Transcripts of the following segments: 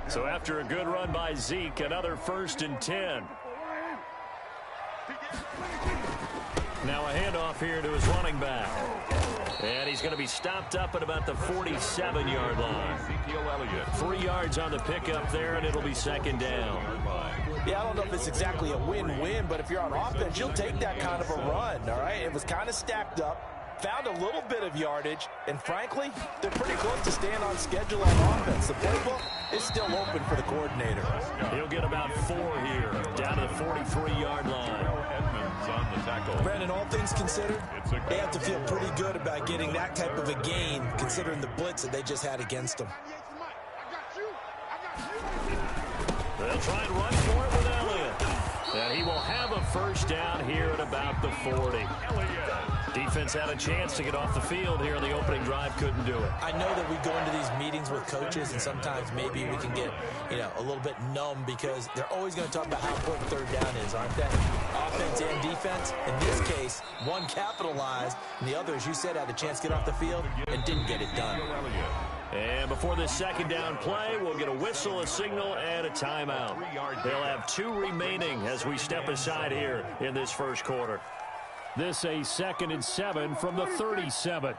So after a good run by Zeke, another 1st and 10. Now a handoff here to his running back. And he's going to be stopped up at about the 47-yard line. 3 yards on the pickup there, and it'll be 2nd down. Yeah, I don't know if it's exactly a win-win, but if you're on offense, you'll take that kind of a run, all right? It was kind of stacked up, found a little bit of yardage, and frankly, they're pretty close to staying on schedule on offense. The playbook is still open for the coordinator. He'll get about 4 here, down to the 43-yard line. Brandon, all things considered, they have to feel pretty good about getting that type of a gain, considering the blitz that they just had against them. They'll try and run for it with Elliott. And he will have a 1st down here at about the 40. Defense had a chance to get off the field here in the opening drive, couldn't do it. I know that we go into these meetings with coaches, and sometimes maybe we can get, a little bit numb because they're always going to talk about how important 3rd down is, aren't they? Offense and defense. In this case, one capitalized, and the other, as you said, had a chance to get off the field and didn't get it done. And before this 2nd down play, we'll get a whistle, a signal, and a timeout. They'll have 2 remaining as we step aside here in this 1st quarter. This a 2nd and 7 from the 37.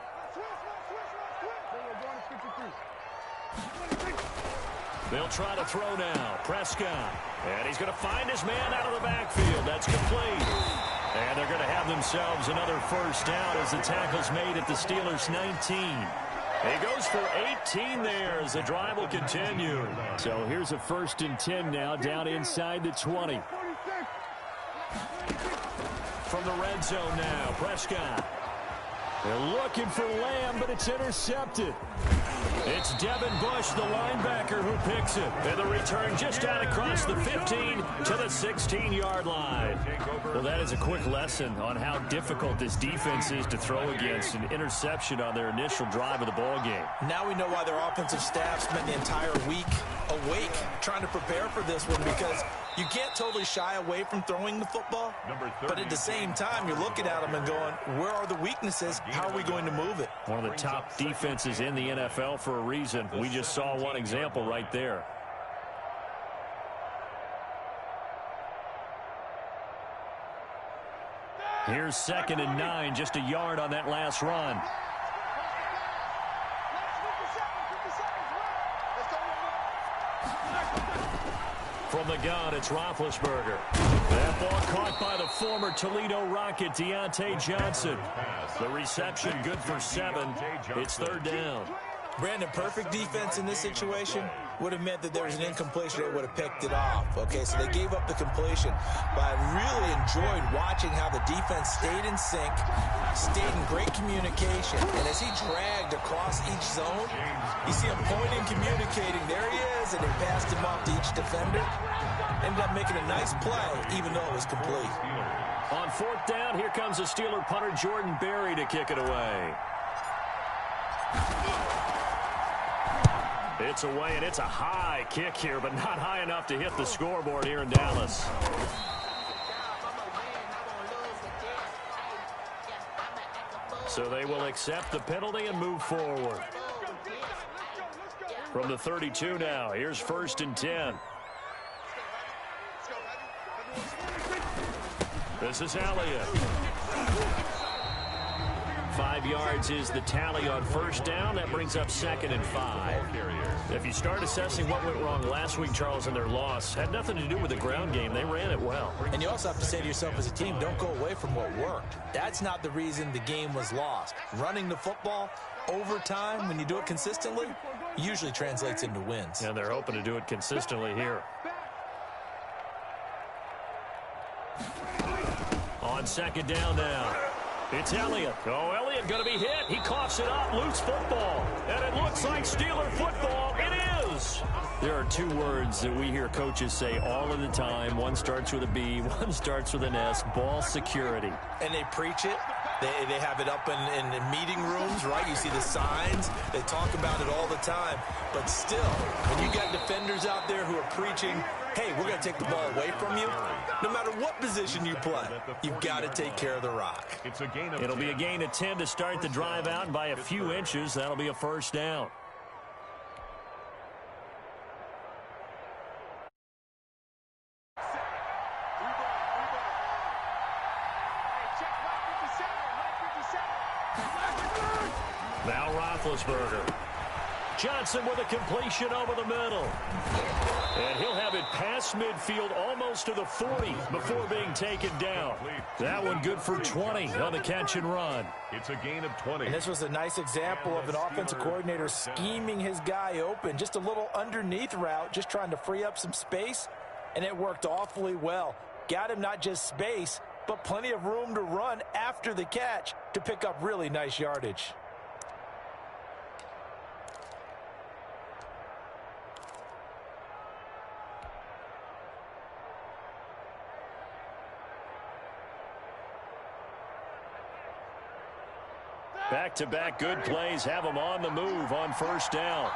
They'll try to throw now. Prescott. And he's going to find his man out of the backfield. That's complete. And they're going to have themselves another 1st down as the tackle's made at the Steelers' 19. He goes for 18 there as the drive will continue. So here's a 1st and 10 now down inside the 20. From the red zone now, Prescott. They're looking for Lamb, but it's intercepted. It's Devin Bush, the linebacker, who picks it. And the return just out across the 15 to the 16-yard line. Well, that is a quick lesson on how difficult this defense is to throw against. An interception on their initial drive of the ball game. Now we know why their offensive staff spent the entire week awake trying to prepare for this one, because you can't totally shy away from throwing the football, but at the same time, you're looking at them and going, where are the weaknesses? How are we going to move it? One of the top defenses in the NFL for a reason. We just saw one example right there. Here's 2nd and 9, just a yard on that last run. From the gun, it's Roethlisberger. That ball caught by the former Toledo Rocket, Deontay Johnson. The reception good for 7. It's 3rd down. Brandon, perfect defense in this situation would have meant that there was an incompletion that would have picked it off. Okay, so they gave up the completion. But I really enjoyed watching how the defense stayed in sync, stayed in great communication. And as he dragged across each zone, you see him pointing, communicating. There he is, and they passed him off to each defender. Ended up making a nice play, even though it was complete. On 4th down, here comes the Steeler punter Jordan Berry to kick it away. It's away, and it's a high kick here, but not high enough to hit the scoreboard here in Dallas. So they will accept the penalty and move forward. From the 32 now, here's 1st and 10. This is Elliott. 5 yards is the tally on 1st down. That brings up 2nd and 5. If you start assessing what went wrong last week, Charles, in their loss, had nothing to do with the ground game. They ran it well. And you also have to say to yourself as a team, don't go away from what worked. That's not the reason the game was lost. Running the football over time, when you do it consistently, usually translates into wins. And they're hoping to do it consistently here. On 2nd down now. It's Elliott. Oh, Elliott going to be hit. He coughs it up. Loose football. And it looks like Steeler football. It is. There are 2 words that we hear coaches say all of the time. One starts with a B. One starts with an S. Ball security. And they preach it. They have it up in meeting rooms, right? You see the signs. They talk about it all the time. But still, when you got defenders out there who are preaching, hey, we're going to take the ball away from you, no matter what position you play, you've got to take care of the rock. It'll be a gain of 10 to start the drive out, and by a few inches, that'll be a 1st down. Roethlisberger. Johnson with a completion over the middle. And he'll have it past midfield almost to the 40 before being taken down. That one good for 20 on the catch and run. It's a gain of 20. And this was a nice example of an offensive coordinator scheming his guy open. Just a little underneath route, just trying to free up some space, and it worked awfully well. Got him not just space, but plenty of room to run after the catch to pick up really nice yardage. Back-to-back good plays have them on the move on first down.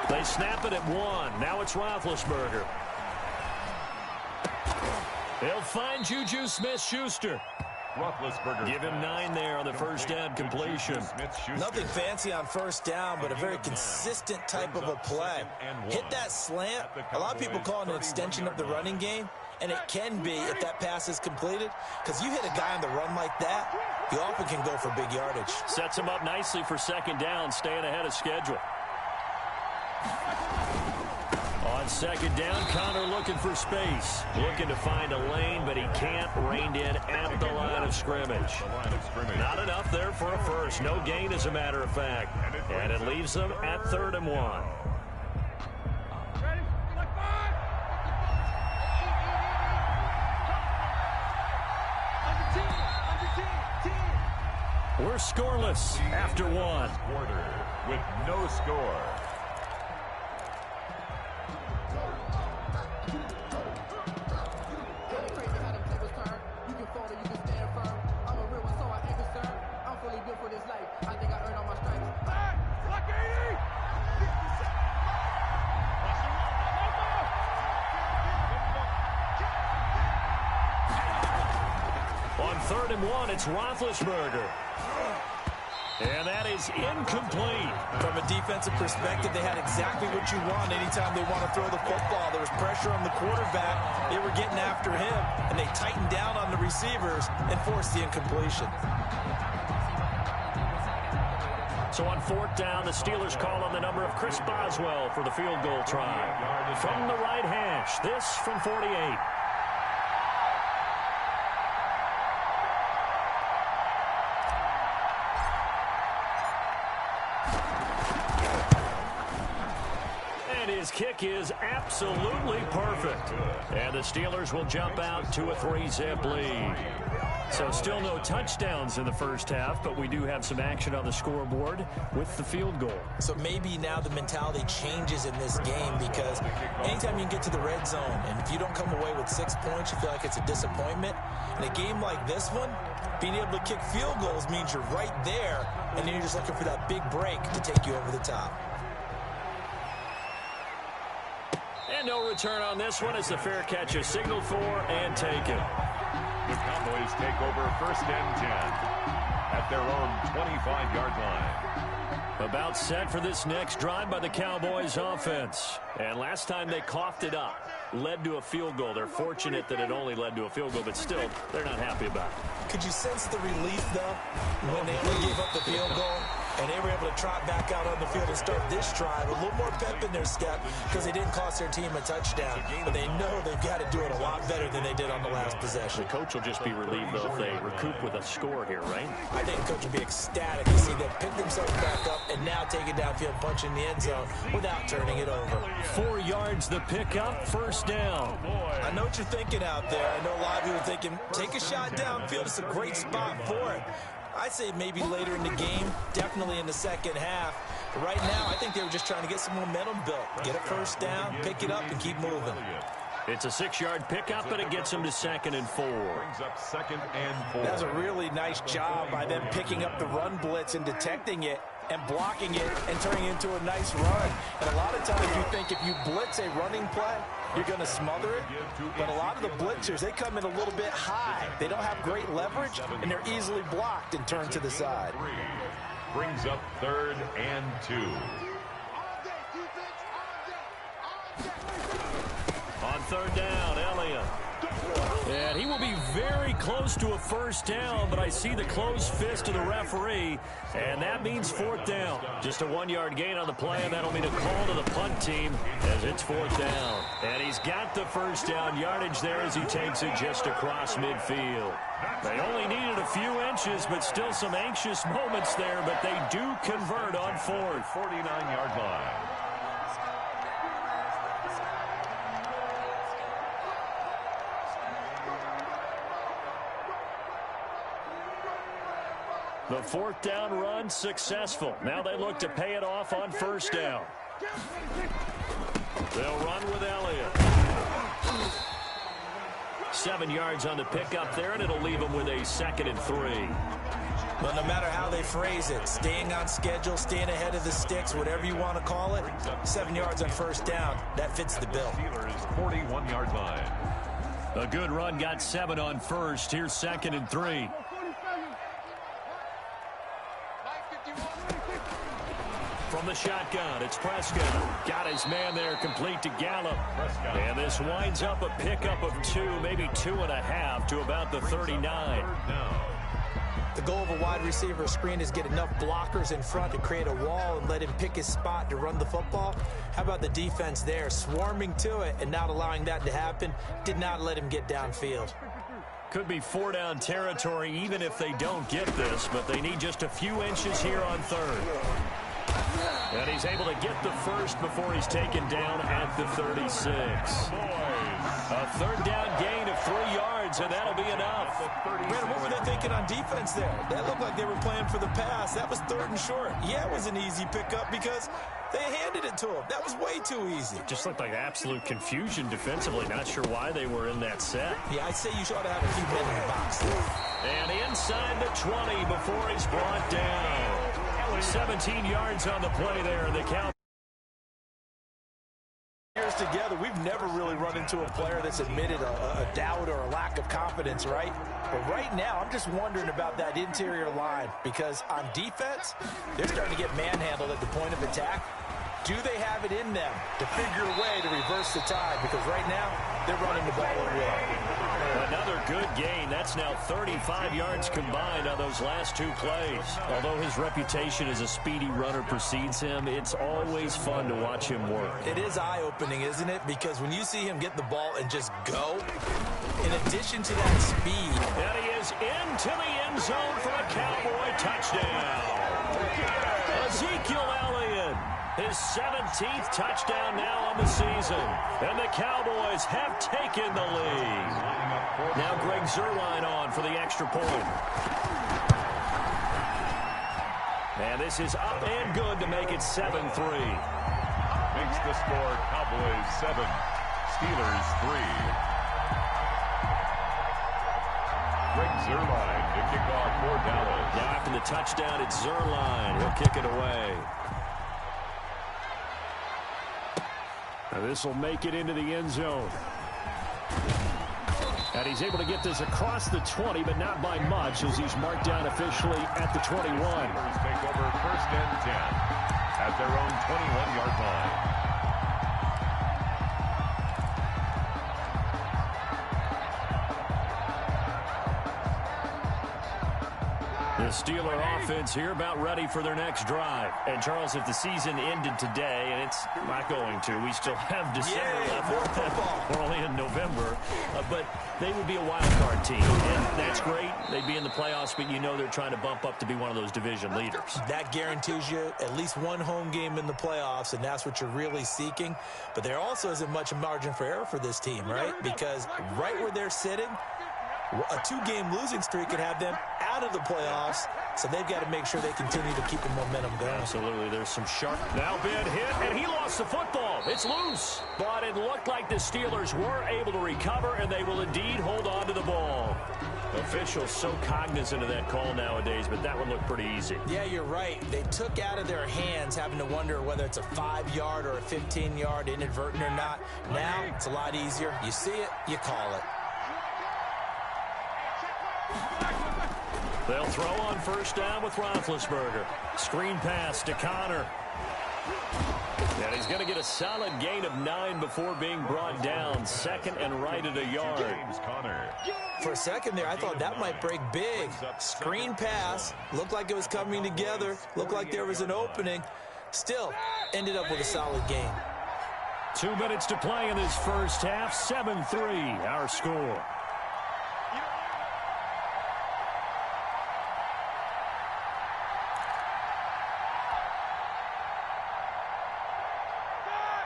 They snap it at 1. Now it's Roethlisberger. They'll find Juju Smith-Schuster. Roethlisberger. Give him 9 there on the first down completion. Nothing fancy on first down, but a very consistent type of a play. Hit that slant. A lot of people call it an extension of the running game, and it can be if that pass is completed, because you hit a guy on the run like that, you often can go for big yardage. Sets him up nicely for second down, staying ahead of schedule. On second down, Connor looking for space. Looking to find a lane, but he can't. Reined in at the line of scrimmage. Not enough there for a first. No gain, as a matter of fact. And it leaves them at 3rd and 1. We're scoreless after 1. Quarter with no score. On 3rd and 1, it's Roethlisberger. And that is incomplete. From a defensive perspective, they had exactly what you want anytime they want to throw the football. There was pressure on the quarterback. They were getting after him, and they tightened down on the receivers and forced the incompletion. So on 4th down, the Steelers call on the number of Chris Boswell for the field goal try. From the right hash, this from 48. His kick is absolutely perfect. And the Steelers will jump out to a 3-zip lead. So still no touchdowns in the first half, but we do have some action on the scoreboard with the field goal. So maybe now the mentality changes in this game, because anytime you can get to the red zone, and if you don't come away with 6 points, you feel like it's a disappointment. In a game like this one, being able to kick field goals means you're right there, and then you're just looking for that big break to take you over the top. And no return on this one as the fair catch is signaled for and taken. The Cowboys take over 1st and 10 at their own 25-yard line. About set for this next drive by the Cowboys offense. And last time they coughed it up, led to a field goal. They're fortunate that it only led to a field goal, but still, they're not happy about it. Could you sense the relief, though, when they only gave up the field goal? And they were able to trot back out on the field and start this drive. A little more pep in their step because they didn't cost their team a touchdown. But they know they've got to do it a lot better than they did on the last possession. The coach will just be relieved, though, if they recoup with a score here, right? I think the coach will be ecstatic to see them pick themselves back up and now take it downfield, punch in the end zone without turning it over. 4 yards the pickup, first down. I know what you're thinking out there. I know a lot of you are thinking, take a shot downfield. It's a great spot for it. I'd say maybe later in the game, definitely in the second half. But right now, I think they were just trying to get some momentum built. Get a first down, pick it up, and keep moving. It's a 6-yard pickup, and it gets them to 2nd and 4. Brings up 2nd and 4. That was a really nice job by them picking up the run blitz and detecting it and blocking it and turning it into a nice run. And a lot of times you think if you blitz a running play, you're going to smother it. But a lot of the blitzers, they come in a little bit high. They don't have great leverage, and they're easily blocked and turned to the side. Brings up 3rd and 2. On 3rd down, Elliott. And he will be very close to a first down, but I see the closed fist of the referee, and that means fourth down. Just a 1-yard gain on the play, and that'll mean a call to the punt team as it's fourth down. And he's got the first down yardage there as he takes it just across midfield. They only needed a few inches, but still some anxious moments there, but they do convert on fourth. 49-yard line. The fourth down run successful. Now they look to pay it off on first down. They'll run with Elliott. 7 yards on the pickup there, and it'll leave them with a 2nd and 3. But no matter how they phrase it, staying on schedule, staying ahead of the sticks, whatever you want to call it, 7 yards on first down, that fits the bill. Steelers 41-yard line. A good run got 7 on first. Here's 2nd and 3. From the shotgun, it's Prescott. Got his man there, complete to Gallup. And this winds up a pickup of 2, maybe 2.5 to about the 39. The goal of a wide receiver screen is get enough blockers in front to create a wall and let him pick his spot to run the football. How about the defense there, swarming to it and not allowing that to happen? Did not let him get downfield. Could be 4-down territory even if they don't get this, but they need just a few inches here on third. And he's able to get the first before he's taken down at the 36. A third down gain of 3 yards, and that'll be enough. Man, what were they thinking on defense there? That looked like they were playing for the pass. That was 3rd and short. Yeah, it was an easy pickup because they handed it to him. That was way too easy. Just looked like absolute confusion defensively. Not sure why they were in that set. Yeah, I'd say you ought to have a few men in the box there. And inside the 20 before he's brought down. 17 yards on the play there, and the count. Years together, we've never really run into a player that's admitted a doubt or a lack of confidence, right? But right now, I'm just wondering about that interior line because on defense, they're starting to get manhandled at the point of attack. Do they have it in them to figure a way to reverse the tide? Because right now, they're running the ball at will. Another good gain. That's now 35 yards combined on those last 2 plays. Although his reputation as a speedy runner precedes him, it's always fun to watch him work. It is eye-opening, isn't it? Because when you see him get the ball and just go, in addition to that speed. And he is into the end zone for a Cowboy touchdown. Ezekiel Elliott. His 17th touchdown now on the season. And the Cowboys have taken the lead. Now Greg Zuerlein on for the extra point. And this is up and good to make it 7-3. Makes the score Cowboys 7, Steelers 3. Greg Zuerlein to kick off for Dallas. Now after the touchdown, it's Zuerlein. He'll kick it away. Now this will make it into the end zone. And he's able to get this across the 20, but not by much as he's marked down officially at the 21. Take over 1st and 10 at their own 21-yard line. The Steeler offense here about ready for their next drive. And, Charles, if the season ended today, and it's not going to, we still have December left. More football. We're only in November. But they would be a wild card team. And that's great. They'd be in the playoffs, but you know they're trying to bump up to be one of those division leaders. That guarantees you at least one home game in the playoffs, and that's what you're really seeking. But there also isn't much margin for error for this team, right? Because right where they're sitting, a 2-game losing streak could have them out of the playoffs, so they've got to make sure they continue to keep the momentum going. Absolutely. There's some sharp. Now been hit, and he lost the football. It's loose. But it looked like the Steelers were able to recover, and they will indeed hold on to the ball. Officials so cognizant of that call nowadays, but that one looked pretty easy. Yeah, you're right. They took out of their hands having to wonder whether it's a 5-yard or a 15-yard inadvertent or not. Now it's a lot easier. You see it, you call it. They'll throw on first down with Roethlisberger. Screen pass to Connor. And he's going to get a solid gain of 9 before being brought down. Second and right at a yard. For a second there, I thought that might break big. Screen pass. Looked like it was coming together. Looked like there was an opening. Still, ended up with a solid gain. 2 minutes to play in this first half. 7-3, our score.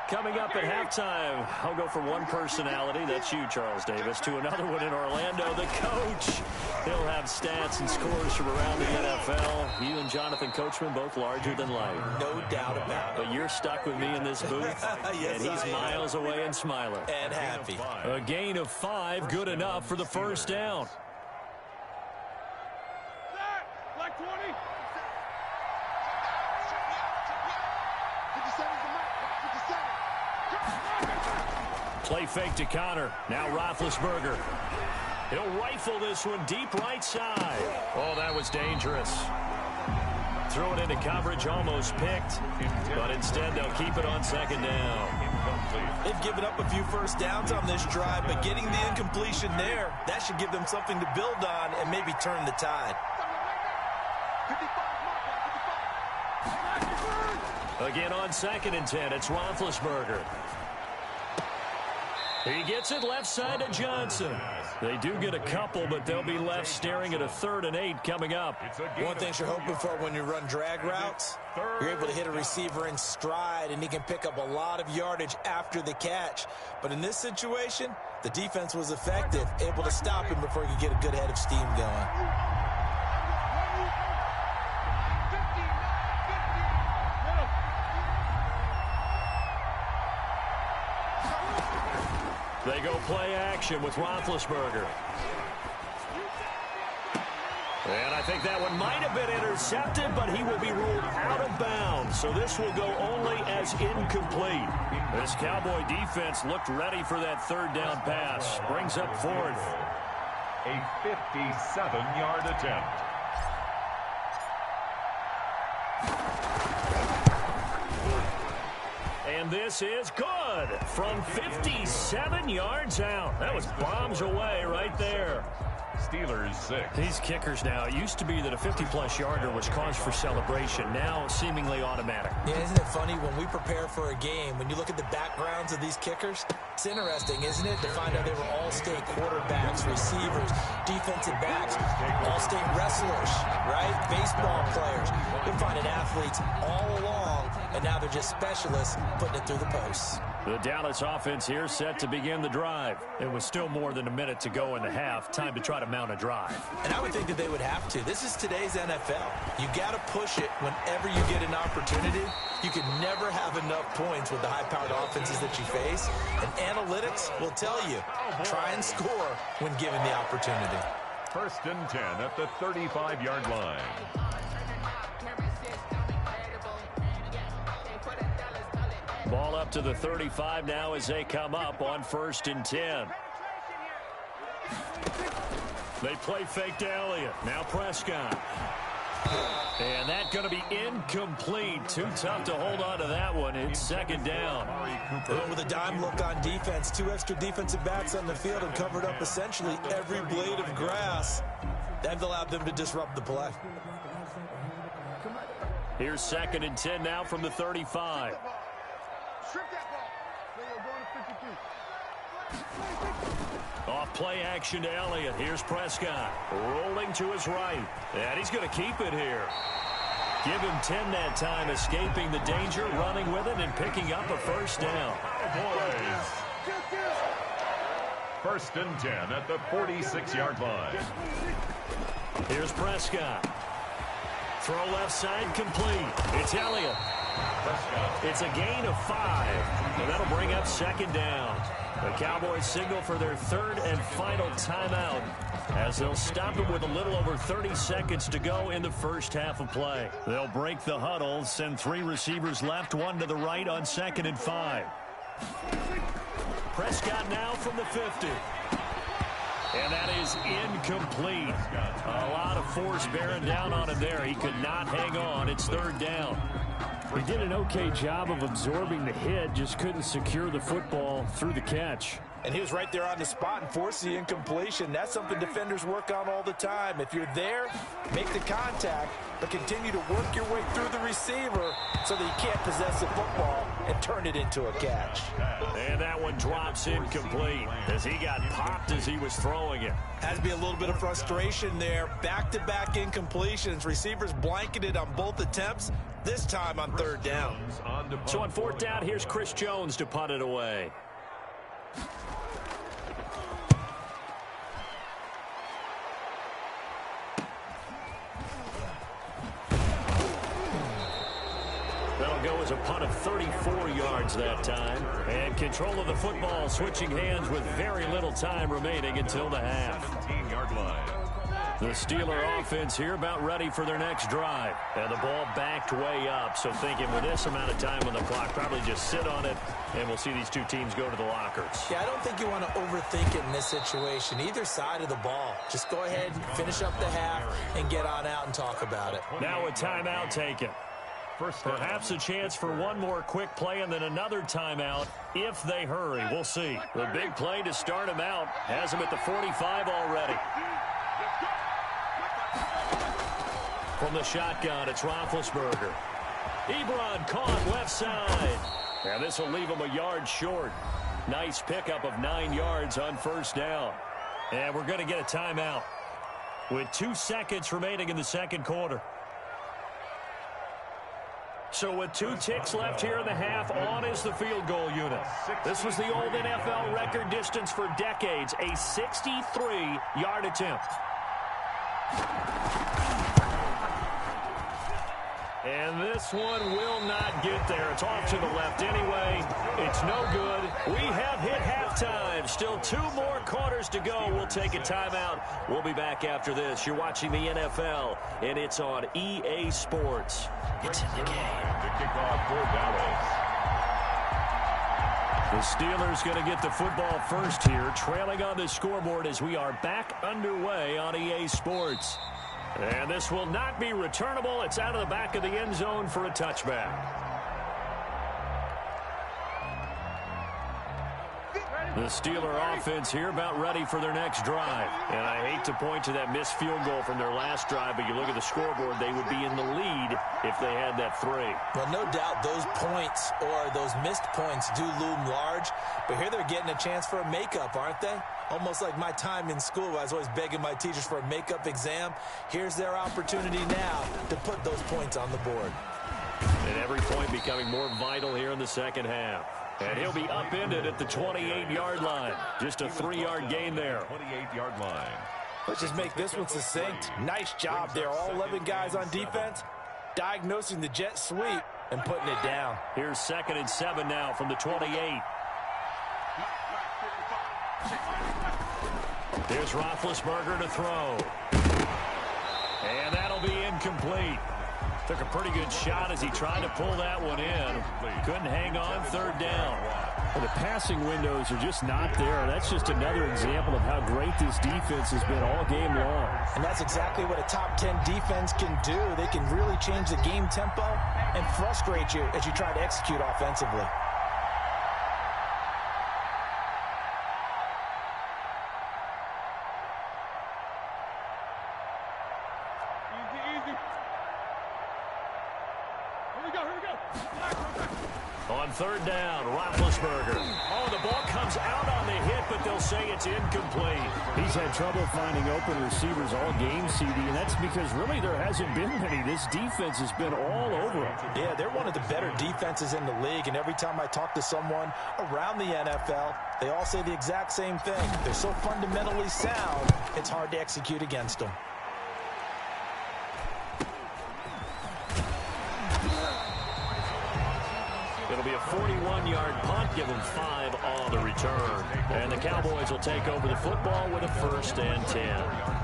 Coming up at halftime, I'll go from one personality, that's you, Charles Davis, to another one in Orlando, the coach. He'll have stats and scores from around the NFL. You and Jonathan Coachman, both larger than life. No doubt about it. But you're stuck with me in this booth, yes, and he's miles away and smiling. And happy. A gain of 5, good enough for the first down. Like 20. Play fake to Connor. Now Roethlisberger. He'll rifle this one deep right side. Oh, that was dangerous. Throw it into coverage, almost picked. But instead, they'll keep it on second down. They've given up a few first downs on this drive, but getting the incompletion there, that should give them something to build on and maybe turn the tide. Again on second and 10, it's Roethlisberger. He gets it left side to Johnson. They do get a couple, but they'll be left staring at a 3rd and 8 coming up. One thing you're hoping for when you run drag routes, you're able to hit a receiver in stride, and he can pick up a lot of yardage after the catch. But in this situation, the defense was effective, able to stop him before he could get a good head of steam going. They go play action with Roethlisberger. And I think that one might have been intercepted, but he will be ruled out of bounds. So this will go only as incomplete. This Cowboy defense looked ready for that 3rd down pass. Brings up 4th. A 57-yard attempt. And this is good from 57 yards out. That was bombs away right there. Steelers 6. These kickers now, it used to be that a 50-plus yarder was cause for celebration. Now seemingly automatic. Yeah, isn't it funny when we prepare for a game, when you look at the backgrounds of these kickers, it's interesting, isn't it, to find out they were all-state quarterbacks, receivers, defensive backs, all-state wrestlers, right? Baseball players. You're finding athletes all along, and now they're just specialists putting it through the posts. The Dallas offense here set to begin the drive. It was still more than a minute to go in the half. Time to try to mount a drive. And I would think that they would have to. This is today's NFL. You got to push it whenever you get an opportunity. You can never have enough points with the high-powered offenses that you face. And analytics will tell you, try and score when given the opportunity. 1st and 10 at the 35-yard line. Ball up to the 35 now as they come up on 1st and 10. They play fake to Elliott. Now Prescott. And that's going to be incomplete. Too tough to hold on to that one. It's 2nd down. Well, with a dime look on defense, 2 extra defensive backs on the field and covered up essentially every blade of grass. That allowed them to disrupt the play. Here's 2nd and 10 now from the 35. Off play action to Elliott. Here's Prescott. Rolling to his right. And he's going to keep it here. Give him 10 that time, escaping the danger, running with it, and picking up a 1st down. Boys. 1st and 10 at the 46-yard line. Here's Prescott. Throw left side complete. It's Elliott. It's a gain of 5. And that'll bring up 2nd down. The Cowboys signal for their 3rd and final timeout as they'll stop it with a little over 30 seconds to go in the first half of play. They'll break the huddle, send 3 receivers left, 1 to the right on 2nd and 5. Prescott now from the 50. And that is incomplete. A lot of force bearing down on him there. He could not hang on. It's 3rd down. first. He did an okay job of absorbing the hit, just couldn't secure the football through the catch. And he was right there on the spot and forced the incompletion. That's something defenders work on all the time. If you're there, make the contact, but continue to work your way through the receiver so that you can't possess the football and turn it into a catch. And that one drops incomplete as he got popped as he was throwing it. Has to be a little bit of frustration there. Back-to-back incompletions. Receivers blanketed on both attempts, this time on third down. So on fourth down, here's Chris Jones to punt it away. That'll go as a punt of 34 yards that time. And control of the football switching hands with very little time remaining until the half. 17-yard line. The Steeler offense here about ready for their next drive. And the ball backed way up, so thinking with this amount of time on the clock, probably just sit on it, and we'll see these two teams go to the lockers. Yeah, I don't think you want to overthink it in this situation. Either side of the ball. Just go ahead and finish up the half and get on out and talk about it. Now a timeout taken. Perhaps a chance for one more quick play and then another timeout if they hurry. We'll see. The big play to start him out has him at the 45 already. From the shotgun, it's Roethlisberger. Ebron caught left side. And this will leave him a yard short. Nice pickup of 9 yards on first down. And we're going to get a timeout with 2 seconds remaining in the second quarter. So with 2 ticks left here in the half, on is the field goal unit. This was the old NFL record distance for decades, a 63-yard attempt. And this one will not get there. It's off to the left anyway. It's no good. We have hit halftime. Still 2 more quarters to go. We'll take a timeout. We'll be back after this. You're watching the NFL, and it's on EA Sports. It's in the game. To kick off for Dallas. The Steelers going to get the football first here, trailing on the scoreboard as we are back underway on EA Sports. And this will not be returnable. It's out of the back of the end zone for a touchback. The Steeler offense here about ready for their next drive. And I hate to point to that missed field goal from their last drive, but you look at the scoreboard, they would be in the lead if they had that 3. Well, no doubt those points or those missed points do loom large, but here they're getting a chance for a makeup, aren't they? Almost like my time in school, I was always begging my teachers for a makeup exam. Here's their opportunity now to put those points on the board. And every point becoming more vital here in the second half. And he'll be upended at the 28-yard line. Just a 3-yard gain there. 28-yard line. Let's just make this one succinct. Nice job there. All 11 guys on defense diagnosing the jet sweep and putting it down. Here's 2nd and 7 now from the 28. Here's Roethlisberger to throw. And that'll be incomplete. Took a pretty good shot as he tried to pull that one in. Couldn't hang on, 3rd down. Well, the passing windows are just not there. That's just another example of how great this defense has been all game long. And that's exactly what a top 10 defense can do. They can really change the game tempo and frustrate you as you try to execute offensively. On 3rd down, Roethlisberger. Oh, the ball comes out on the hit, but they'll say it's incomplete. He's had trouble finding open receivers all game, CD, and that's because really there hasn't been many. This defense has been all over them. Yeah, they're one of the better defenses in the league, and every time I talk to someone around the NFL, they all say the exact same thing. They're so fundamentally sound, it's hard to execute against them. It'll be a 41-yard punt, give them 5 on the return. And the Cowboys will take over the football with a 1st and 10.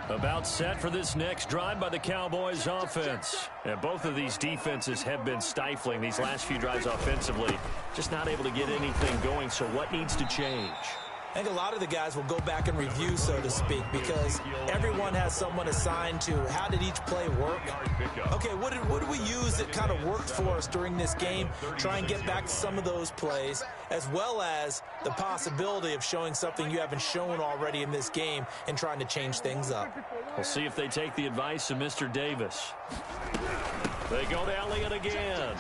About set for this next drive by the Cowboys offense. And both of these defenses have been stifling these last few drives offensively. Just not able to get anything going, so what needs to change? I think a lot of the guys will go back and review, so to speak, because everyone has someone assigned to how did each play work. Okay, what did we use that kind of worked for us during this game? Try and get back to some of those plays, as well as the possibility of showing something you haven't shown already in this game and trying to change things up. We'll see if they take the advice of Mr. Davis. They go to Elliott again.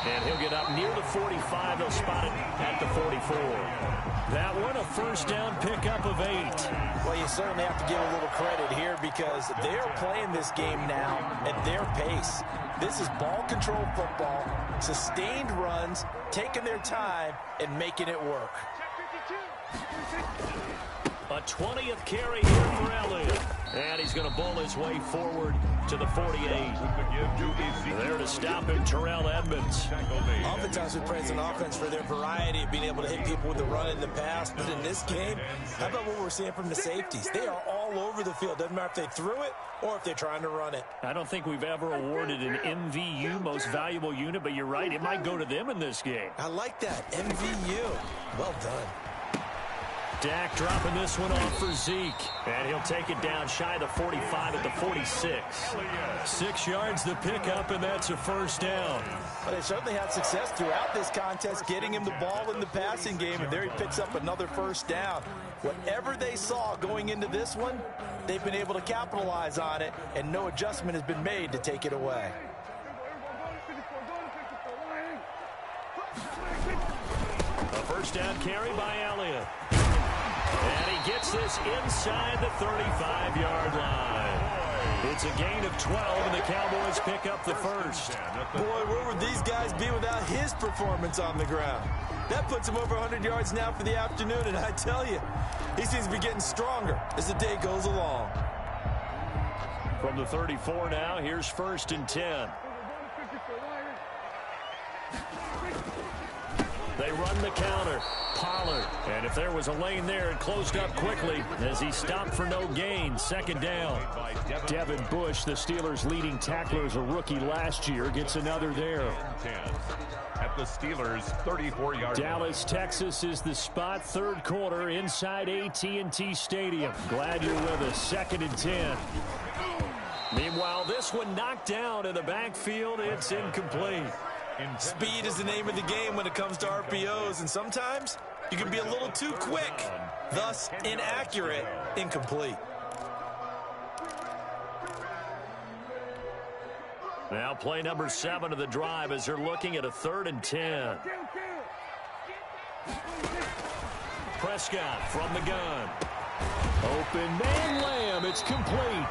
And he'll get up near the 45. They'll spot it at the 44. That one, a first down pickup of 8. Well, you certainly have to give a little credit here because they're playing this game now at their pace. This is ball control football, sustained runs, taking their time, and making it work. A 20th carry here for Elliott. And he's going to bowl his way forward to the 48. There to stop him, Terrell Edmonds. Oftentimes we praise an offense for their variety of being able to hit people with the run in the pass. But in this game, how about what we're seeing from the safeties? They are all over the field. Doesn't matter if they threw it or if they're trying to run it. I don't think we've ever awarded an MVU, most valuable unit, but you're right. It might go to them in this game. I like that. MVU. Well done. Dak dropping this one off for Zeke. And he'll take it down shy of the 45 at the 46. 6 yards the pickup, and that's a first down. But they certainly had success throughout this contest, getting him the ball in the passing game, and there he picks up another first down. Whatever they saw going into this one, they've been able to capitalize on it, and no adjustment has been made to take it away. A first down carry by Elliott. And he gets this inside the 35-yard line. It's a gain of 12, and the Cowboys pick up the first. Boy, where would these guys be without his performance on the ground? That puts him over 100 yards now for the afternoon, and I tell you, he seems to be getting stronger as the day goes along. From the 34 now, here's 1st and 10. They run the counter. Pollard. And if there was a lane there, it closed up quickly as he stopped for no gain. 2nd down. Devin Bush, the Steelers' leading tackler as a rookie last year, gets another there. At the Steelers' 34-yard line. Dallas, Texas is the spot. 3rd quarter inside AT&T Stadium. Glad you're with us. 2nd and 10. Meanwhile, this one knocked down in the backfield. It's incomplete. Speed is the name of the game when it comes to RPOs, and sometimes you can be a little too quick, thus inaccurate, incomplete. Now play number 7 of the drive as they're looking at a 3rd and 10. Prescott from the gun. Open man Lamb. It's complete.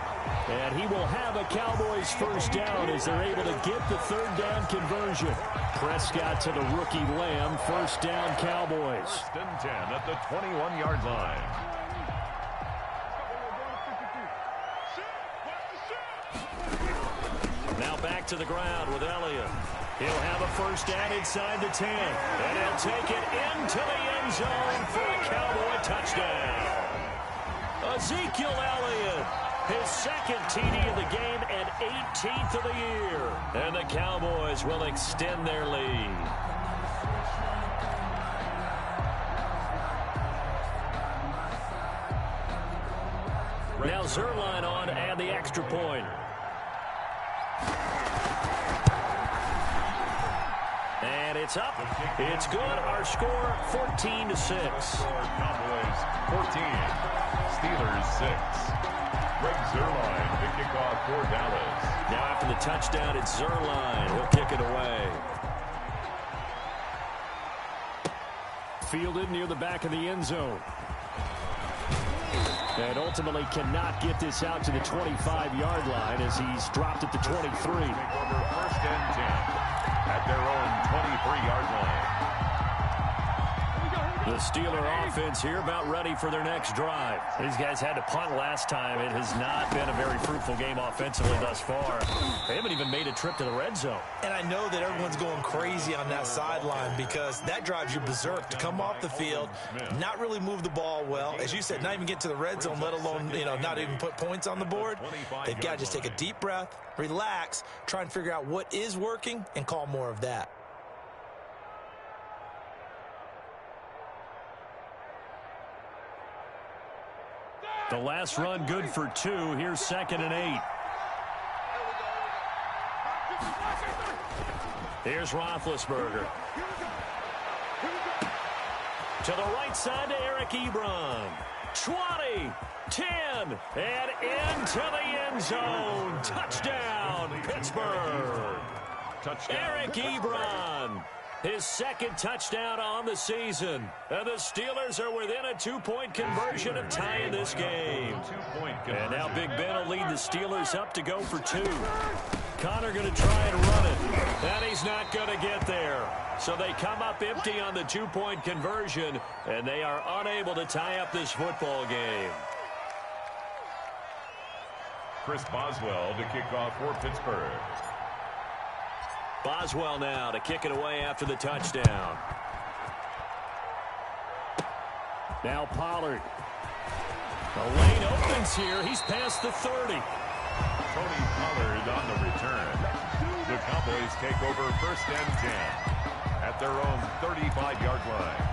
And he will have a Cowboys first down as they're able to get the 3rd down conversion. Prescott to the rookie Lamb. First down Cowboys. 1st and 10 at the 21-yard line. Now back to the ground with Elliott. He'll have a first down inside the 10. And he'll take it into the end zone for a Cowboy touchdown. Ezekiel Elliott. His 2nd TD of the game and 18th of the year. And the Cowboys will extend their lead. Now Zerline on and the extra point. And it's up. It's good. Our score 14-6. Cowboys 14. Steelers 6. Greg Zerline, the kickoff for Dallas. Now after the touchdown, it's Zerline. He'll kick it away. Fielded near the back of the end zone. And ultimately cannot get this out to the 25-yard line as he's dropped at the 23. Take over 1st and 10 at their own 23-yard line. The Steeler offense here about ready for their next drive. These guys had to punt last time. It has not been a very fruitful game offensively thus far. They haven't even made a trip to the red zone. And I know that everyone's going crazy on that sideline because that drives you berserk to come off the field, not really move the ball well. As you said, not even get to the red zone, let alone, not even put points on the board. They've got to just take a deep breath, relax, try and figure out what is working, and call more of that. The last run good for 2. Here's 2nd and 8. Here's Roethlisberger. To the right side to Eric Ebron. 20, 10, and into the end zone. Touchdown, Pittsburgh. Eric Ebron. His 2nd touchdown on the season. And the Steelers are within a 2-point conversion of tying this game. And now Big Ben will lead the Steelers up to go for 2. Connor going to try and run it. And he's not going to get there. So they come up empty on the 2-point conversion, and they are unable to tie up this football game. Chris Boswell to kick off for Pittsburgh. Boswell now to kick it away after the touchdown. Now Pollard. The lane opens here. He's past the 30. Tony Pollard on the return. The Cowboys take over 1st and 10 at their own 35-yard line.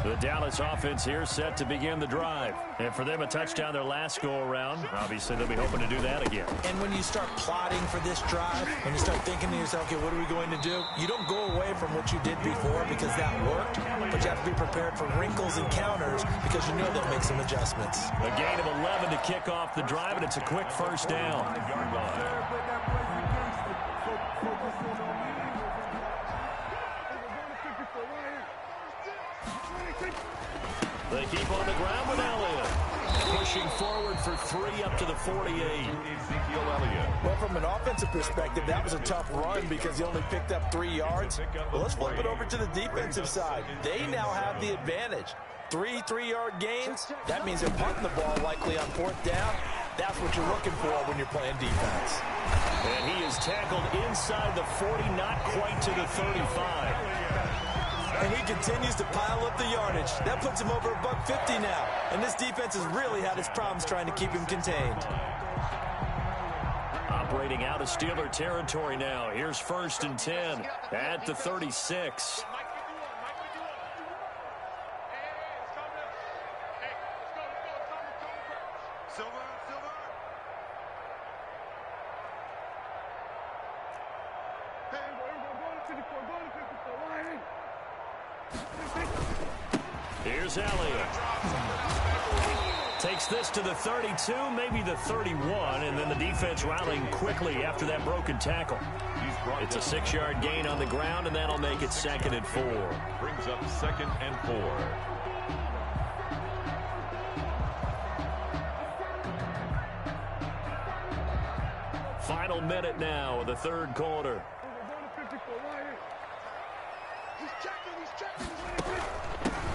The Dallas offense here set to begin the drive. And for them, a touchdown their last go-around. Obviously, they'll be hoping to do that again. And when you start plotting for this drive, when you start thinking to yourself, okay, what are we going to do? You don't go away from what you did before because that worked, but you have to be prepared for wrinkles and counters because you know they'll make some adjustments. A gain of 11 to kick off the drive, and it's a quick 1st down. They keep on the ground with Elliott. Pushing forward for 3 up to the 48. Ezekiel Elliott. Well, from an offensive perspective, that was a tough run because he only picked up 3 yards. Well, let's flip it over to the defensive side. They now have the advantage. 3 3-yard gains. That means they're punting the ball likely on 4th down. That's what you're looking for when you're playing defense. And he is tackled inside the 40, not quite to the 35. And he continues to pile up the yardage. That puts him over $150 now. And this defense has really had its problems trying to keep him contained. Operating out of Steeler territory now. Here's 1st and 10 at the 36. Here's Elliott. Takes this to the 32, maybe the 31, and then the defense rallying quickly after that broken tackle. It's a 6-yard gain on the ground, and that'll make it 2nd and 4. Brings up 2nd and 4. Final minute now of the 3rd quarter.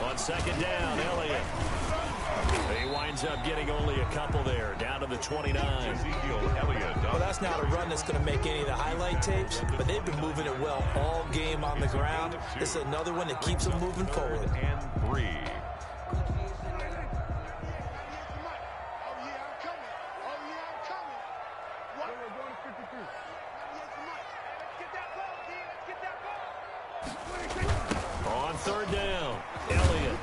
On 2nd down, Elliott. He winds up getting only a couple there, down to the 29. Ezekiel Elliott. Well, that's not a run that's going to make any of the highlight tapes, but they've been moving it well all game on the ground. This is another one that keeps them moving forward. And 3. On 3rd down, Elliott.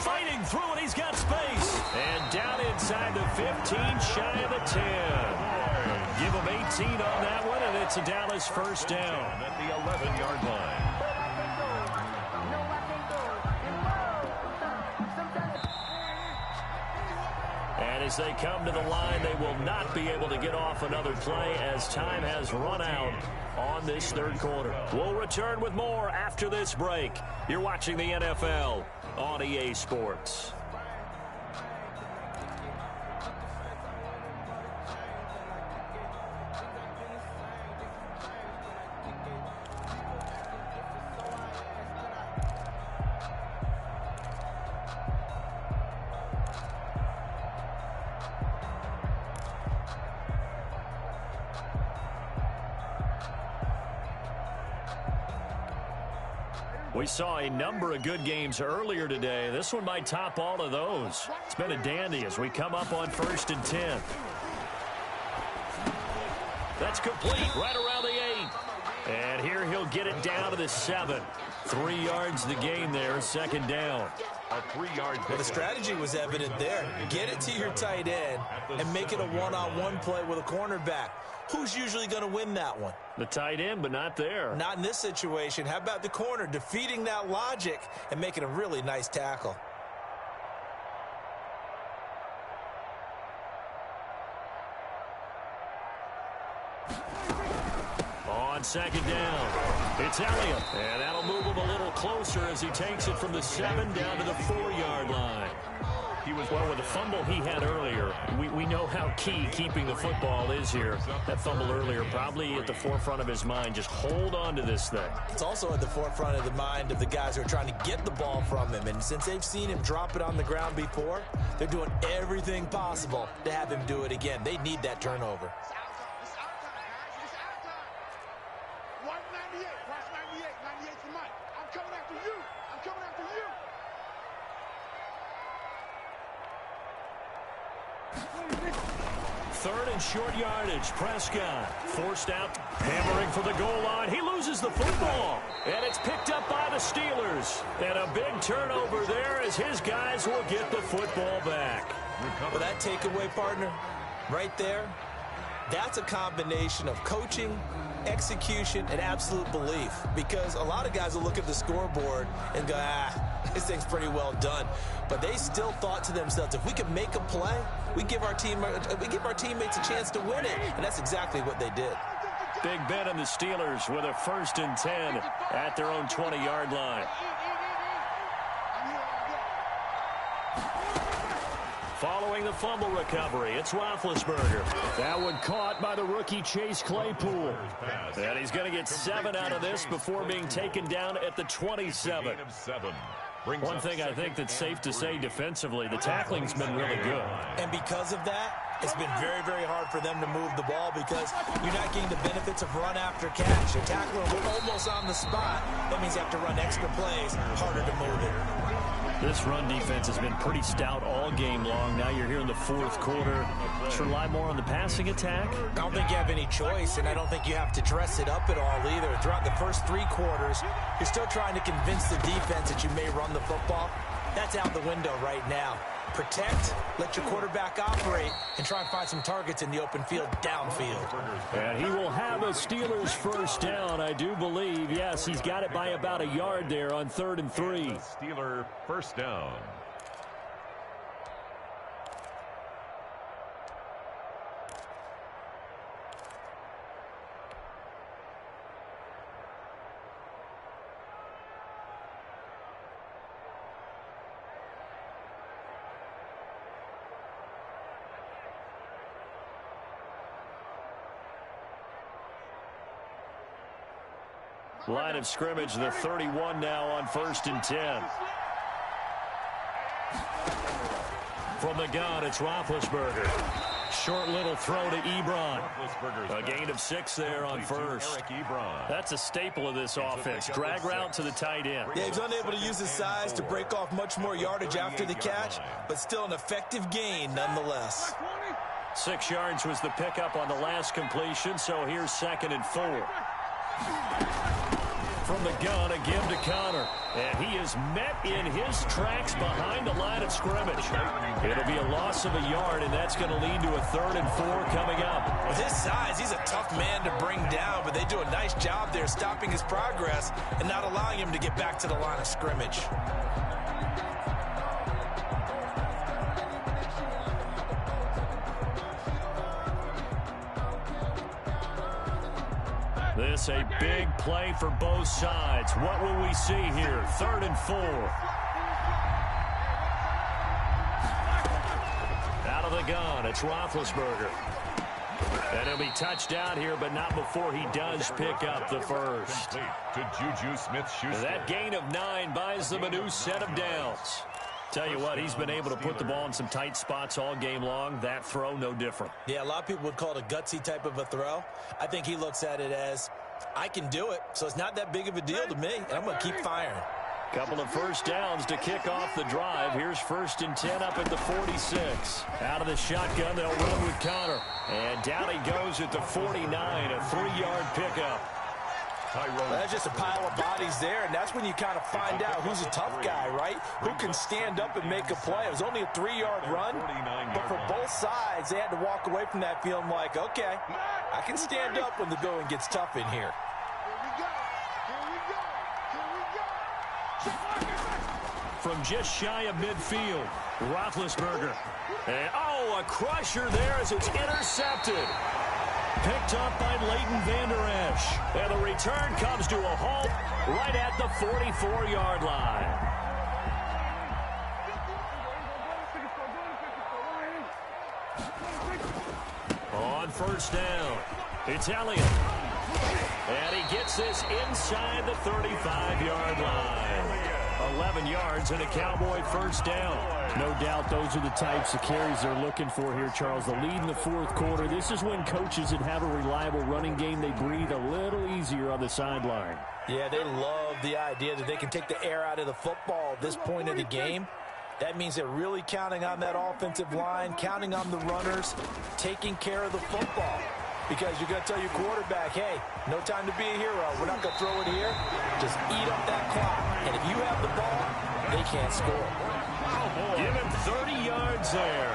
Fighting through it, he's got space. And down inside the 15, shy of the 10. Give him 18 on that one, and it's a Dallas 1st down. At the 11-yard line. And as they come to the line, they will not be able to get off another play as time has run out on this 3rd quarter. We'll return with more after this break. You're watching the NFL on EA Sports. We saw a number of good games earlier today. This one might top all of those. It's been a dandy as we come up on 1st and 10. That's complete right around the 8. And here he'll get it down to the 7. 3 yards the game there, 2nd down. A 3-yard Well, the strategy was evident there. Get it to your tight end and make it a one-on-one play with a cornerback. Who's usually going to win that one? The tight end, but not there. Not in this situation. How about the corner defeating that logic and making a really nice tackle? On 2nd down, it's Elliott. And that'll move him a little closer as he takes it from the 7 down to the 4-yard line. Well, with the fumble he had earlier, we know how key keeping the football is here. That fumble earlier probably at the forefront of his mind. Just hold on to this thing. It's also at the forefront of the mind of the guys who are trying to get the ball from him. And since they've seen him drop it on the ground before, they're doing everything possible to have him do it again. They need that turnover. Third and short yardage. Prescott forced out, hammering for the goal line. He loses the football, and it's picked up by the Steelers. And a big turnover there as his guys will get the football back. Well, that takeaway, partner, right there, that's a combination of coaching, execution, and absolute belief. Because a lot of guys will look at the scoreboard and go, this thing's pretty well done. But they still thought to themselves, if we can make a play, we give our teammates a chance to win it. And that's exactly what they did. Big Ben and the Steelers with a 1st and 10 at their own 20-yard line. Following the fumble recovery, it's Roethlisberger. That one caught by the rookie Chase Claypool. And he's going to get 7 out of this before being taken down at the 27. One thing I think that's safe to say defensively, the tackling's been really good. And because of that, it's been very, very hard for them to move the ball because you're not getting the benefits of run after catch. You're tackling almost on the spot. That means you have to run extra plays, harder to move it. This run defense has been pretty stout all game long. Now you're here in the 4th quarter. Should rely more on the passing attack? I don't think you have any choice, and I don't think you have to dress it up at all either. Throughout the first 3 quarters, you're still trying to convince the defense that you may run the football. That's out the window right now. Protect, let your quarterback operate, and try and find some targets in the open field downfield. And he will have a Steelers 1st down, I do believe. Yes, he's got it by about a yard there on 3rd and 3. Steeler 1st down. Line of scrimmage, the 31 now on 1st and 10. From the gun, it's Roethlisberger. Short little throw to Ebron. A gain of 6 there on 1st. That's a staple of this offense. Drag route to the tight end. Yeah, he's unable to use his size to break off much more yardage after the catch, but still an effective gain nonetheless. 6 yards was the pickup on the last completion, so here's 2nd and 4. From the gun, again to Connor. And he is met in his tracks behind the line of scrimmage. It'll be a loss of a yard, and that's going to lead to a 3rd and 4 coming up. With his size, he's a tough man to bring down, but they do a nice job there stopping his progress and not allowing him to get back to the line of scrimmage. This a big play for both sides. What will we see here? 3rd and 4. Out of the gun, it's Roethlisberger. And he'll be touched out here, but not before he does pick up the 1st. To Juju Smith-Schuster. That gain of 9 buys them a new set of downs. Tell you what, he's been able to put the ball in some tight spots all game long. That throw, no different. Yeah, a lot of people would call it a gutsy type of a throw. I think he looks at it as I can do it, so it's not that big of a deal to me, and I'm going to keep firing. Couple of first downs to kick off the drive. Here's 1st and 10 up at the 46. Out of the shotgun, they'll run with Connor. And down he goes at the 49, a 3-yard pickup. That's just a pile of bodies there, and that's when you kind of find out who's a tough guy, right? Who can stand up and make a play. It was only a 3-yard run, but for both sides, they had to walk away from that feeling like, okay, I can stand up when the going gets tough in here. From just shy of midfield, Roethlisberger. And, a crusher there as it's intercepted. Picked up by Leighton Vander Esch. And the return comes to a halt right at the 44-yard line. On 1st down, it's Elliott. And he gets this inside the 35-yard line. 11 yards and a Cowboy 1st down. No doubt those are the types of carries they're looking for here, Charles. The lead in the 4th quarter. This is when coaches that have a reliable running game, they breathe a little easier on the sideline. Yeah, they love the idea that they can take the air out of the football at this point of the game. That means they're really counting on that offensive line, counting on the runners, taking care of the football. Because you're going to tell your quarterback, hey, no time to be a hero. We're not going to throw it here. Just eat up that clock. And if you have the ball, they can't score. Give him 30 yards there.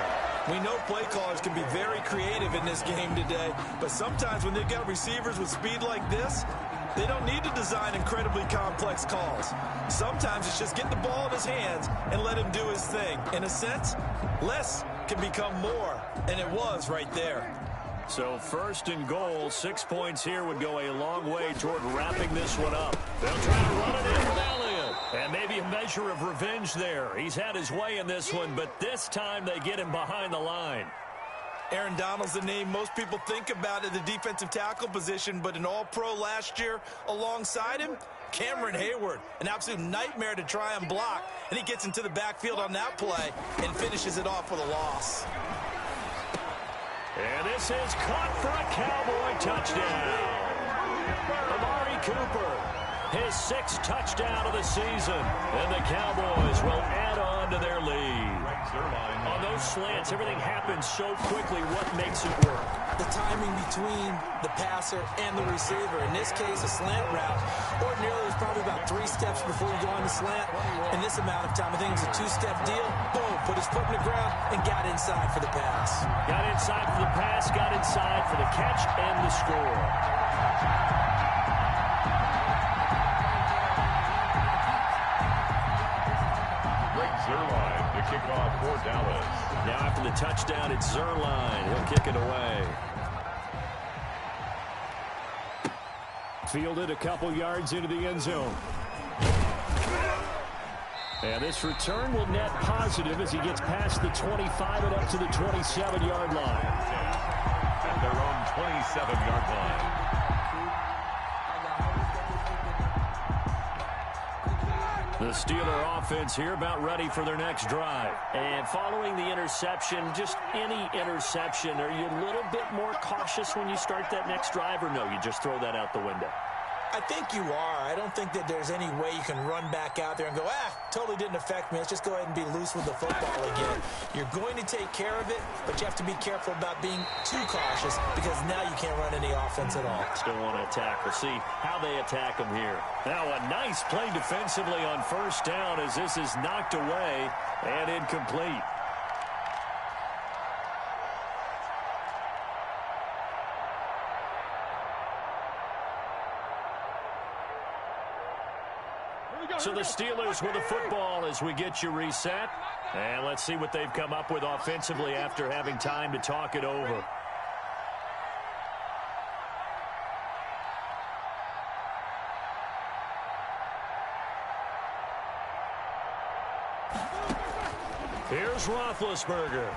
We know play callers can be very creative in this game today, but sometimes when they've got receivers with speed like this, they don't need to design incredibly complex calls. Sometimes it's just get the ball in his hands and let him do his thing. In a sense, less can become more, and it was right there. So 1st and goal, 6 points here would go a long way toward wrapping this one up. They'll try to run it in with Elliott. And maybe a measure of revenge there. He's had his way in this one, but this time they get him behind the line. Aaron Donald's the name most people think about at the defensive tackle position, but an all-pro last year alongside him, Cameron Hayward, an absolute nightmare to try and block. And he gets into the backfield on that play and finishes it off with a loss. And this is caught for a Cowboy touchdown. Amari Cooper, his 6th touchdown of the season. And the Cowboys will add on to their lead. On those slants, everything happens so quickly. What makes it work? The timing between the passer and the receiver. In this case, a slant route. Ordinarily, it's probably about 3 steps before you go on the slant. In this amount of time, I think it's a 2-step deal. Boom, put his foot in the ground and got inside for the pass. Got inside for the pass, got inside for the catch and the score. Zerline to kick off for Dallas. Now after the touchdown, it's Zerline. He'll kick it away. Fielded a couple yards into the end zone. And this return will net positive as he gets past the 25 and up to the 27-yard line. At their own 27-yard line. The Steeler offense here about ready for their next drive. And following the interception, just any interception, are you a little bit more cautious when you start that next drive, or no, you just throw that out the window? I think you are. I don't think that there's any way you can run back out there and go, totally didn't affect me. Let's just go ahead and be loose with the football again. You're going to take care of it, but you have to be careful about being too cautious because now you can't run any offense at all. Still want to attack. We'll see how they attack them here. Now a nice play defensively on 1st down as this is knocked away and incomplete. So the Steelers with the football as we get you reset. And let's see what they've come up with offensively after having time to talk it over. Here's Roethlisberger.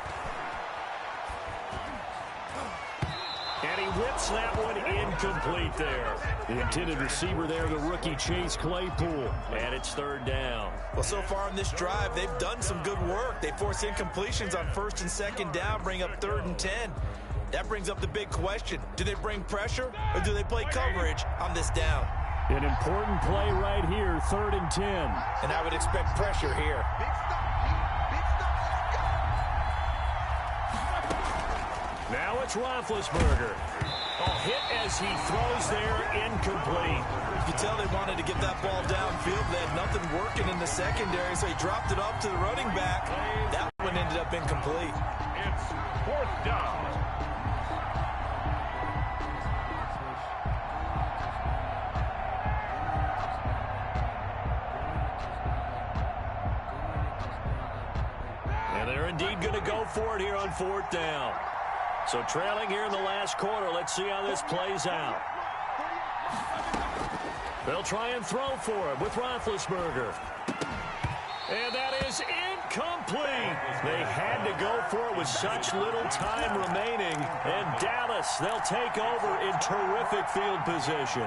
And he whips that one incomplete there. The intended receiver there, the rookie Chase Claypool. And it's 3rd down. Well, so far in this drive, they've done some good work. They force incompletions on 1st and 2nd down, bring up 3rd and 10. That brings up the big question. Do they bring pressure or do they play coverage on this down? An important play right here, 3rd and 10. And I would expect pressure here. Now it's Roethlisberger. Hit as he throws there, incomplete. You can tell they wanted to get that ball downfield. They had nothing working in the secondary, so he dropped it off to the running back. That one ended up incomplete. It's 4th down. And they're indeed going to go for it here on 4th down. So trailing here in the last quarter. Let's see how this plays out. They'll try and throw for it with Roethlisberger. And that is incomplete. They had to go for it with such little time remaining. And Dallas, they'll take over in terrific field position.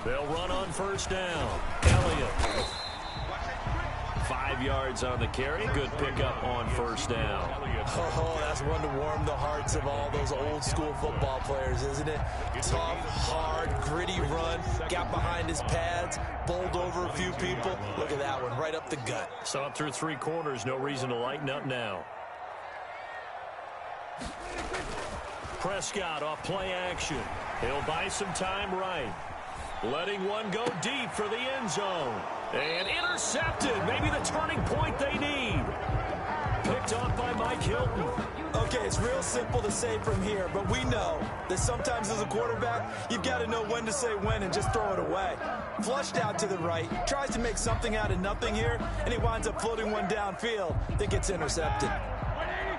They'll run on 1st down. Elliott. 5 yards on the carry. Good pickup on 1st down. Oh, that's one to warm the hearts of all those old school football players, isn't it? Tough, hard, gritty run. Got behind his pads. Bowled over a few people. Look at that one, right up the gut. So up through 3 quarters, no reason to lighten up now. Prescott off play action. He'll buy some time right. Letting one go deep for the end zone. And intercepted. Maybe the turning point they need. Picked off by Mike Hilton. Okay, it's real simple to say from here, but we know that sometimes as a quarterback, you've got to know when to say when and just throw it away. Flushed out to the right, tries to make something out of nothing here, and he winds up floating one downfield that gets intercepted.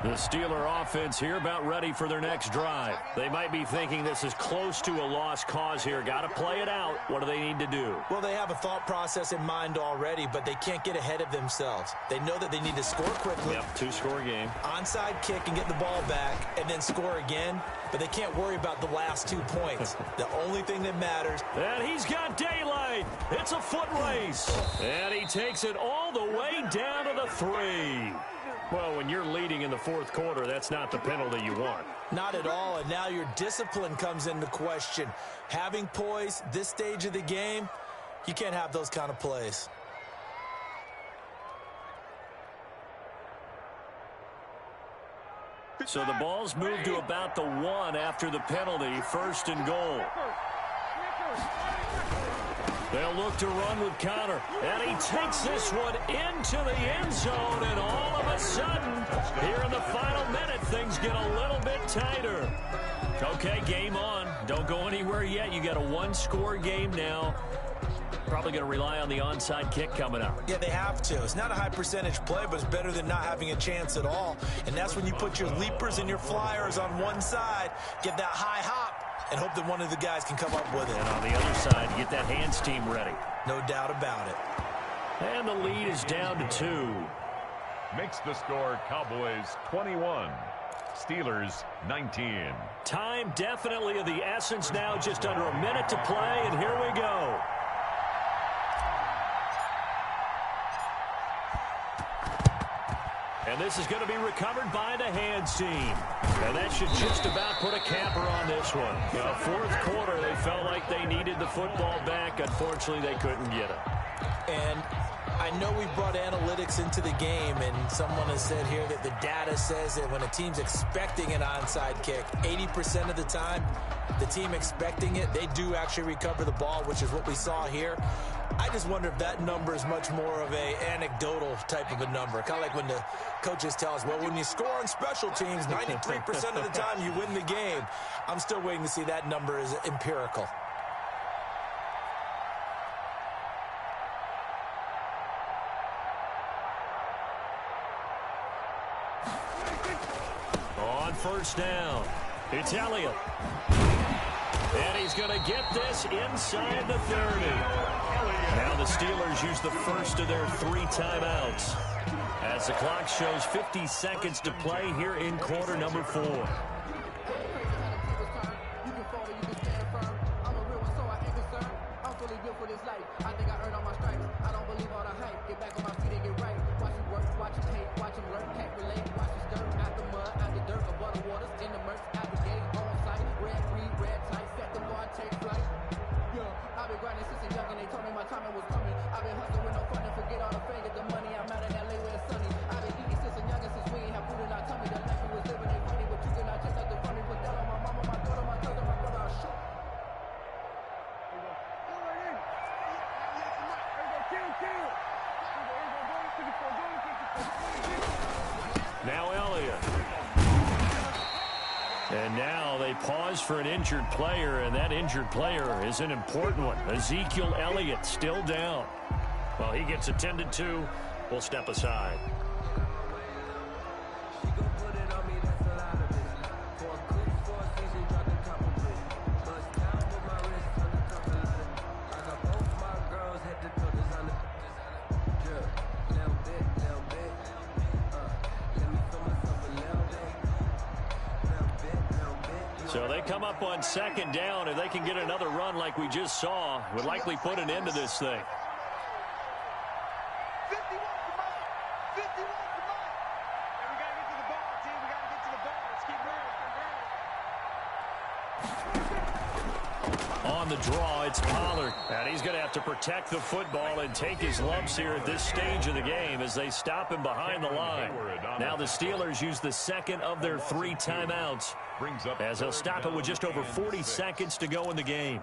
The Steeler offense here about ready for their next drive. They might be thinking this is close to a lost cause here. Got to play it out. What do they need to do? Well, they have a thought process in mind already, but they can't get ahead of themselves. They know that they need to score quickly. Yep, 2-score game. Onside kick and get the ball back and then score again, but they can't worry about the last 2 points. The only thing that matters. And he's got daylight. It's a foot race. And he takes it all the way down to the 3. Well, when you're leading in the 4th quarter, that's not the penalty you want. Not at all, and now your discipline comes into question. Having poise this stage of the game, you can't have those kind of plays. So the ball's moved to about the 1 after the penalty, 1st and goal. They'll look to run with Connor, and he takes this one into the end zone, and all of a sudden, here in the final minute, things get a little bit tighter. Okay, game on. Don't go anywhere yet. You got a 1-score game now. Probably going to rely on the onside kick coming up. Yeah, they have to. It's not a high percentage play, but it's better than not having a chance at all. And that's when you put your leapers and your flyers on one side, get that high hop, and hope that one of the guys can come up with it. And on the other side, get that hands team ready. No doubt about it. And the lead is down to 2. Makes the score Cowboys 21, Steelers 19. Time definitely of the essence now, just under a minute to play, and here we go. And this is going to be recovered by the hands team. And that should just about put a capper on this one. Now, 4th quarter, they felt like they needed the football back. Unfortunately, they couldn't get it. And I know we've brought analytics into the game, and someone has said here that the data says that when a team's expecting an onside kick, 80% of the time, the team expecting it, they do actually recover the ball, which is what we saw here. I just wonder if that number is much more of a anecdotal type of a number. Kind of like when the coaches tell us, well, when you score on special teams, 93% of the time you win the game. I'm still waiting to see that number is empirical. On 1st down, it's Elliott. And he's going to get this inside the 30. Now the Steelers use the first of their 3 timeouts as the clock shows 50 seconds to play here in quarter number 4. Now Elliott. And now they pause for an injured player, and that injured player is an important one. Ezekiel Elliott still down. Well, he gets attended to. We'll step aside. So they come up on second down. If they can get another run like we just saw, would likely put an end to this thing. 51 for Mike. 51 for Mike. And we got to get to the ball, team. We got to get to the ball. Let's keep moving. On the draw, it's Pollard. And he's going to have to protect the football and take his lumps here at this stage of the game as they stop him behind the line. Now the Steelers use the second of their 3 timeouts, as they'll stop it with just over 40 seconds to go in the game.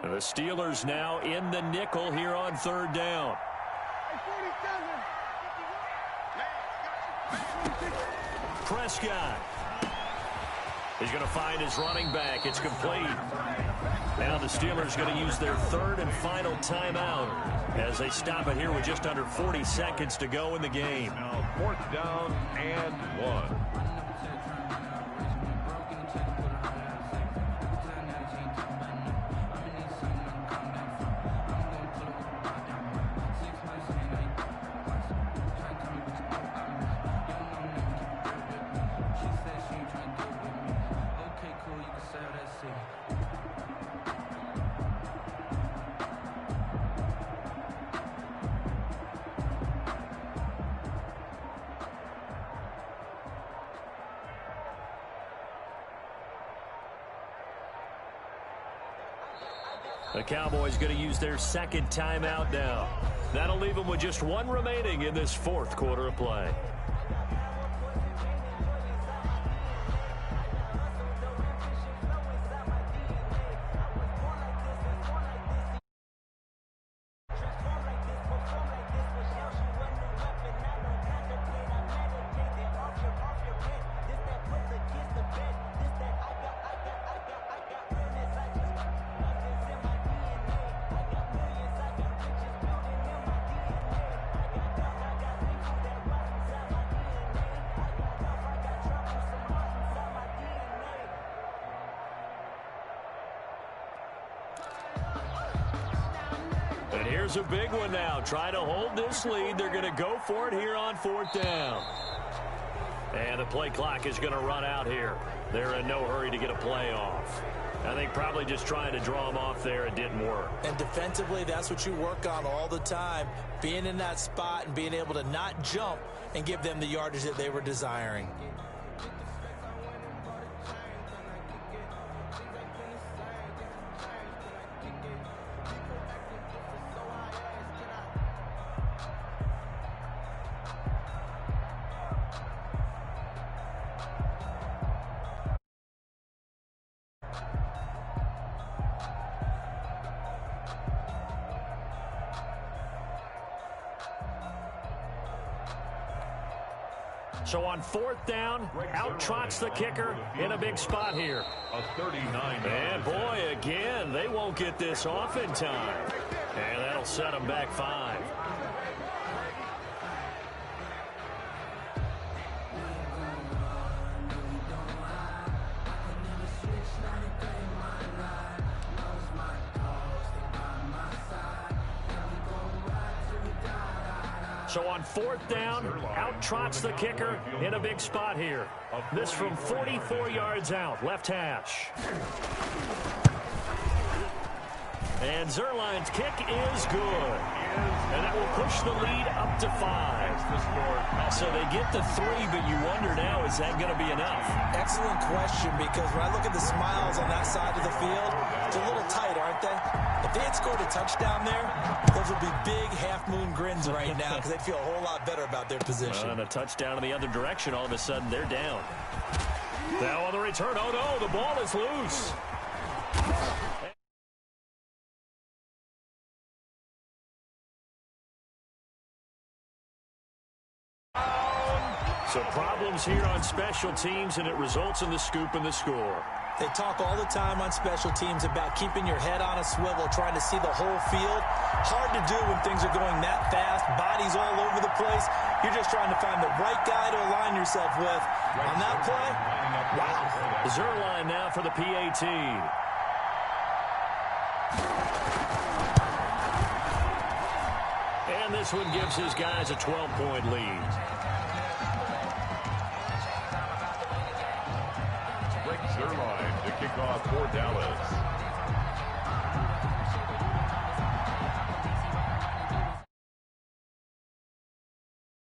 And the Steelers now in the nickel here on third down. Prescott. He's going to find his running back. It's complete. Now the Steelers going to use their third and final timeout as they stop it here with just under 40 seconds to go in the game. Now 4th down and 1. The Cowboys going to use their second timeout now. That'll leave them with just 1 remaining in this 4th quarter of play. And here's a big one now. Trying to hold this lead. They're going to go for it here on 4th down. And the play clock is going to run out here. They're in no hurry to get a play off. I think probably just trying to draw them off there. It didn't work. And defensively, that's what you work on all the time. Being in that spot and being able to not jump and give them the yardage that they were desiring. So on 4th down, out trots the kicker in a big spot here. A 39. And boy, again, they won't get this off in time. And that'll set them back 5. So on 4th down, out trots the kicker in a big spot here. This from 44 yards out, left hash. And Zerline's kick is good. And that will push the lead up to 5. So they get the 3, but you wonder now, is that going to be enough? Excellent question, because when I look at the smiles on that side of the field, it's a little tight, aren't they? If they had scored a touchdown there, those would be big half-moon grins right now because they'd feel a whole lot better about their position. And a touchdown in the other direction, all of a sudden they're down. Now on the return, oh no, the ball is loose. So problems here on special teams, and it results in the scoop and the score. They talk all the time on special teams about keeping your head on a swivel, trying to see the whole field. Hard to do when things are going that fast, bodies all over the place. You're just trying to find the right guy to align yourself with. On that play, wow. Zerline now for the PAT. And this one gives his guys a 12-point lead. Zerline to kick off for Dallas.